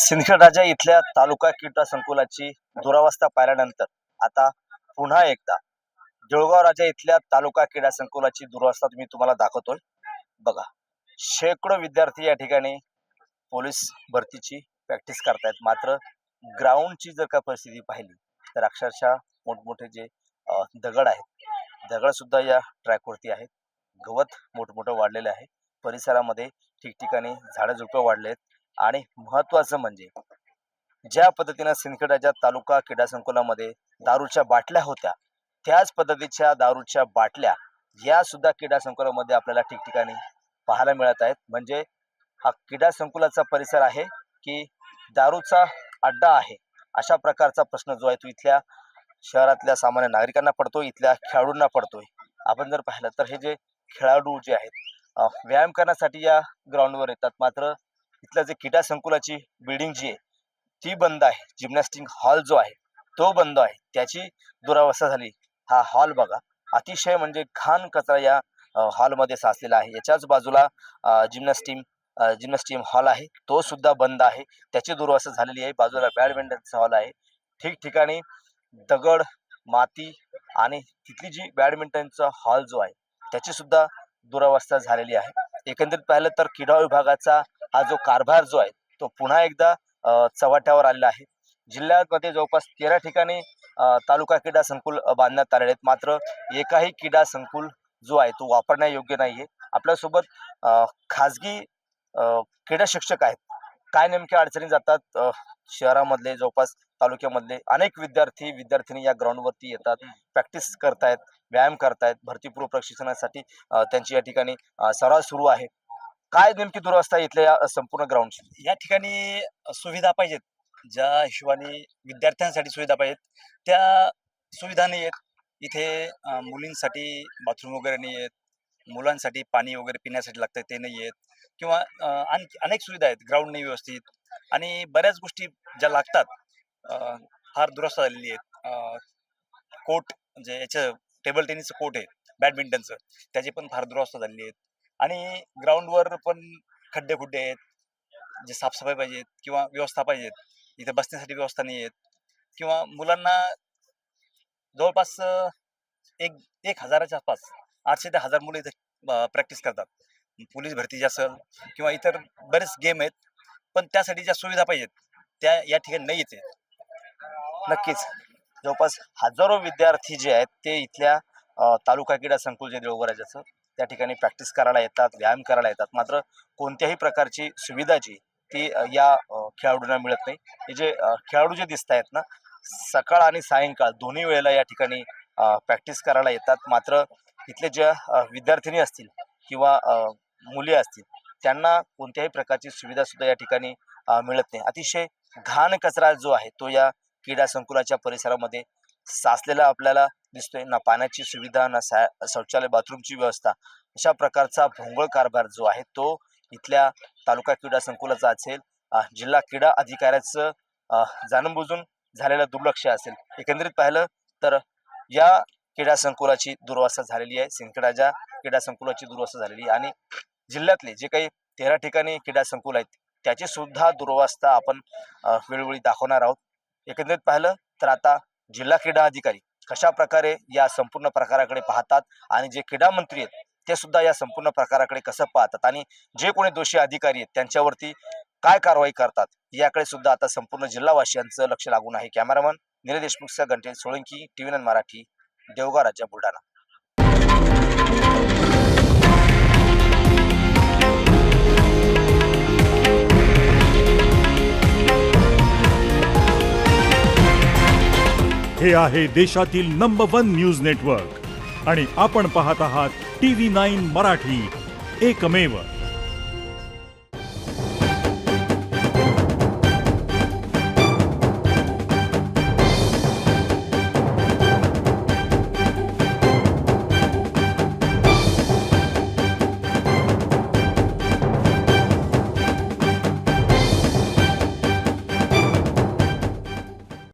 सिंदखेड इथल्या तालुका क्रीडा संकुलाची दुरावस्था पाहिल्यानंतर आता पुन्हा एकदा देऊळगाव राजा इथल्या तालुका क्रीडा संकुलाची दुरावस्था मी तुम्हाला दाखवतोय. बघा, शेकडो विद्यार्थी या ठिकाणी पोलीस भरतीची प्रॅक्टिस करतायत. मात्र ग्राउंडची जर का परिस्थिती पाहिली तर अक्षरशः मोठमोठे जे दगड आहेत, दगड सुद्धा या ट्रॅकवरती आहेत. गवत मोठमोठं वाढलेलं आहे. परिसरामध्ये ठिकठिकाणी झाडं झुडपं वाढले आहेत. आणि महत्वाचं म्हणजे ज्या पद्धतीनं सिंदखेड तालुका क्रीडा संकुलामध्ये दारूच्या बाटल्या होत्या, त्याच पद्धतीच्या दारूच्या बाटल्या या सुद्धा क्रीडा संकुलामध्ये आपल्याला ठिकठिकाणी पाहायला मिळत आहेत. म्हणजे हा क्रीडा संकुलाचा परिसर आहे की दारूचा अड्डा आहे, अशा प्रकारचा प्रश्न जो आहे तो इथल्या शहरातल्या सामान्य नागरिकांना पडतोय, इथल्या खेळाडूंना पडतोय. आपण जर पाहिलं तर हे जे खेळाडू जे आहेत व्यायाम करण्यासाठी या ग्राउंडवर येतात. मात्र इथलं जे क्रीडा संकुलाची बिल्डिंग जी आहे ती बंद आहे. जिम्नॅस्टिक हॉल जो आहे तो बंद आहे, त्याची दुरावस्था झाली. हा हॉल बघा, अतिशय म्हणजे घाण कचरा या हॉलमध्ये साचलेला आहे. याच्याच बाजूला जिम्नॅस्टिक हॉल आहे, तो सुद्धा बंद आहे, त्याची दुरावस्था झालेली आहे. बाजूला बॅडमिंटनचा हॉल आहे. ठिकठिकाणी दगड, माती आणि तिथली जी बॅडमिंटनचा हॉल जो आहे त्याची सुद्धा दुरावस्था झालेली आहे. एकंदरीत पाहिलं तर क्रीडा विभागाचा हा जो कारभार जो आहे तो पुन्हा एकदा चव्हाट्यावर आलेला आहे. जिल्ह्यामध्ये जवळपास 13 ठिकाणी तालुका क्रीडा संकुल बांधण्यात आलेले आहेत. मात्र एकाही क्रीडा संकुल जो आहे तो वापरण्यायोग्य नाहीये. आपल्यासोबत खाजगी क्रीडा शिक्षक आहेत. काय नेमक्या अडचणी जातात शहरामधले, जवळपास तालुक्यामधले अनेक विद्यार्थी या ग्राउंडवरती येतात, प्रॅक्टिस करतायत, व्यायाम करतायत. भरतीपूर्व प्रशिक्षणासाठी त्यांची या ठिकाणी सराव सुरू आहे. काय नेमकी दुरावस्था इथल्या या संपूर्ण ग्राउंडची? या ठिकाणी सुविधा पाहिजेत, ज्या हिशोबाने विद्यार्थ्यांसाठी सुविधा पाहिजेत त्या सुविधा नाही आहेत. इथे मुलींसाठी बाथरूम वगैरे नाही आहेत, मुलांसाठी पाणी वगैरे पिण्यासाठी लागतं ते नाही आहेत, किंवा आणखी अनेक सुविधा आहेत. ग्राउंड नाही व्यवस्थित, आणि बऱ्याच गोष्टी ज्या लागतात फार दुरावस्था झालेली आहेत. कोर्ट म्हणजे याचं टेबल टेनिसचं कोर्ट आहे, बॅडमिंटनचं, त्याची पण फार दुरावस्था झालेली आहेत. आणि ग्राउंडवर पण खड्डे खुड्डे आहेत, जे साफसफाई पाहिजेत किंवा व्यवस्था पाहिजेत. इथे बसण्यासाठी व्यवस्था नाही आहेत, किंवा मुलांना जवळपास 1,000च्या आसपास 800 ते 1000 मुलं इथे प्रॅक्टिस करतात. पोलीस भरती असेल किंवा इतर बरेच गेम आहेत, पण त्यासाठी ज्या सुविधा पाहिजेत त्या या ठिकाणी नाहीच आहेत. नक्कीच जवळपास हजारो विद्यार्थी जे आहेत ते इथल्या तालुका क्रीडा संकुल जे देऊळगाव राजाचं त्या ठिकाणी प्रॅक्टिस करायला येतात, व्यायाम करायला येतात. मात्र कोणत्याही प्रकारची सुविधा जी ती या खेळाडूंना मिळत नाही. हे जे खेळाडू जे दिसत आहेत ना, सकाळ आणि सायंकाळ दोन्ही वेळेला या ठिकाणी प्रॅक्टिस करायला येतात. मात्र इथले ज्या विद्यार्थिनी असतील किंवा मुली असतील त्यांना कोणत्याही प्रकारची सुविधा सुद्धा या ठिकाणी मिळत नाही. अतिशय घाण कचरा जो आहे तो या क्रीडा संकुलाच्या परिसरामध्ये साचलेला आपल्याला दिसतोय. ना पाण्याची सुविधा, ना शौचालय, बाथरूमची व्यवस्था, अशा प्रकारचा भोंगळ कारभार जो आहे तो इथल्या तालुका क्रीडा संकुलाचा असेल, जिल्हा क्रीडा अधिकाऱ्याचं जाणूनबुजून झालेलं दुर्लक्ष असेल. एकंदरीत पाहिलं तर या क्रीडा संकुलाची दुरावस्था झालेली आहे. सिंदखेड क्रीडा संकुलाची दुरावस्था झालेली आहे. आणि जिल्ह्यातले जे काही 13 ठिकाणी क्रीडा संकुल आहेत त्याची सुद्धा दुरावस्था आपण वेळोवेळी दाखवणार आहोत. एकंदरीत पाहिलं तर आता जिल्हा क्रीडा अधिकारी कशा प्रकारे या संपूर्ण प्रकाराकडे पाहतात आणि जे क्रीडा मंत्री आहेत ते सुद्धा या संपूर्ण प्रकाराकडे कसं पाहतात आणि जे कोणी दोषी अधिकारी आहेत त्यांच्यावरती काय कारवाई करतात याकडे सुद्धा आता संपूर्ण जिल्हावासियांचं लक्ष लागून आहे. कॅमेरामन निलेश देशमुखचा घंटे सोळंकी, TV9 मराठी, देऊळगाव राजा, बुलढाणा. हे आहे देशातील नंबर 1 न्यूज नेटवर्क आणि आपण पाहत आहात TV9 मराठी, एकमेव.